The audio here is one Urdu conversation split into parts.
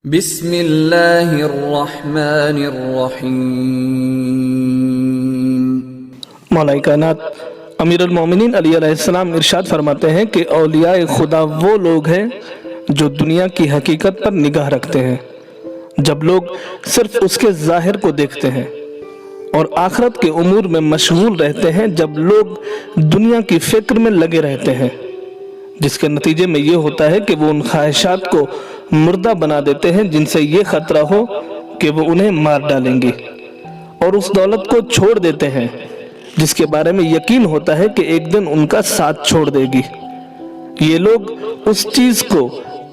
بسم اللہ الرحمن الرحیم۔ مولا کائنات امیر المومنین علی علیہ السلام ارشاد فرماتے ہیں کہ اولیاء خدا وہ لوگ ہیں جو دنیا کی حقیقت پر نگاہ رکھتے ہیں جب لوگ صرف اس کے ظاہر کو دیکھتے ہیں، اور آخرت کے امور میں مشغول رہتے ہیں جب لوگ دنیا کی فکر میں لگے رہتے ہیں، جس کے نتیجے میں یہ ہوتا ہے کہ وہ ان خواہشات کو مردہ بنا دیتے ہیں جن سے یہ خطرہ ہو کہ وہ انہیں مار ڈالیں گی، اور اس دولت کو چھوڑ دیتے ہیں جس کے بارے میں یقین ہوتا ہے کہ ایک دن ان کا ساتھ چھوڑ دے گی۔ یہ لوگ اس چیز کو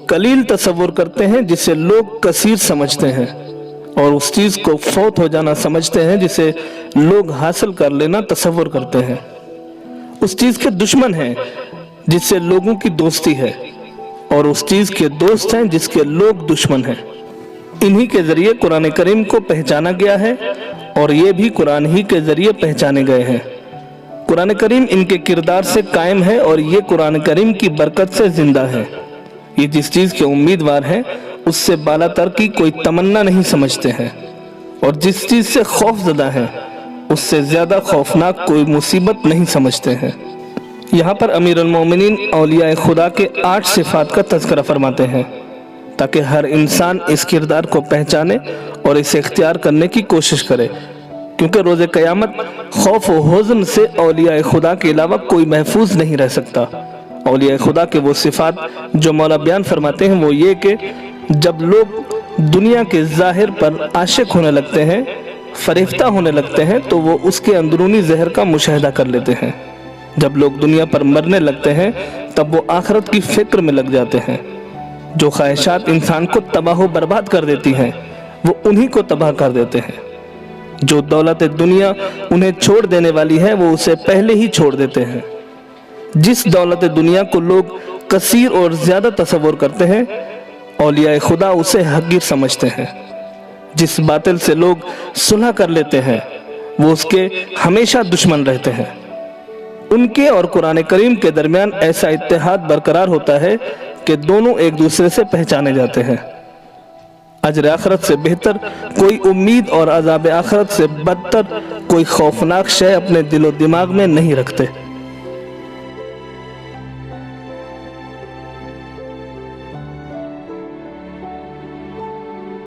قلیل تصور کرتے ہیں جسے لوگ کثیر سمجھتے ہیں، اور اس چیز کو فوت ہو جانا سمجھتے ہیں جسے لوگ حاصل کر لینا تصور کرتے ہیں۔ اس چیز کے دشمن ہیں جس سے لوگوں کی دوستی ہے، اور اس چیز کے دوست ہیں جس کے لوگ دشمن ہیں۔ انہی کے ذریعے قرآن کریم کو پہچانا گیا ہے، اور یہ بھی قرآن ہی کے ذریعے پہچانے گئے ہیں۔ قرآن کریم ان کے کردار سے قائم ہے، اور یہ قرآن کریم کی برکت سے زندہ ہے۔ یہ جس چیز کے امیدوار ہیں اس سے بالا تر کی کوئی تمنا نہیں سمجھتے ہیں، اور جس چیز سے خوف زدہ ہیں اس سے زیادہ خوفناک کوئی مصیبت نہیں سمجھتے ہیں۔ یہاں پر امیر المومنین اولیاء خدا کے 8 صفات کا تذکرہ فرماتے ہیں تاکہ ہر انسان اس کردار کو پہچانے اور اسے اختیار کرنے کی کوشش کرے، کیونکہ روز قیامت خوف و حزن سے اولیاء خدا کے علاوہ کوئی محفوظ نہیں رہ سکتا۔ اولیاء خدا کے وہ صفات جو مولا بیان فرماتے ہیں وہ یہ کہ جب لوگ دنیا کے ظاہر پر عاشق ہونے لگتے ہیں، فریفتہ ہونے لگتے ہیں، تو وہ اس کے اندرونی زہر کا مشاہدہ کر لیتے ہیں۔ جب لوگ دنیا پر مرنے لگتے ہیں تب وہ آخرت کی فکر میں لگ جاتے ہیں۔ جو خواہشات انسان کو تباہ و برباد کر دیتی ہیں وہ انہی کو تباہ کر دیتے ہیں۔ جو دولت دنیا انہیں چھوڑ دینے والی ہے وہ اسے پہلے ہی چھوڑ دیتے ہیں۔ جس دولت دنیا کو لوگ کثیر اور زیادہ تصور کرتے ہیں، اولیاء خدا اسے حقیر سمجھتے ہیں۔ جس باطل سے لوگ صلح کر لیتے ہیں وہ اس کے ہمیشہ دشمن رہتے ہیں۔ ان کے اور قرآن کریم کے درمیان ایسا اتحاد برقرار ہوتا ہے کہ دونوں ایک دوسرے سے پہچانے جاتے ہیں۔ اجر آخرت سے بہتر کوئی امید اور عذاب آخرت سے بدتر کوئی خوفناک شے اپنے دل و دماغ میں نہیں رکھتے۔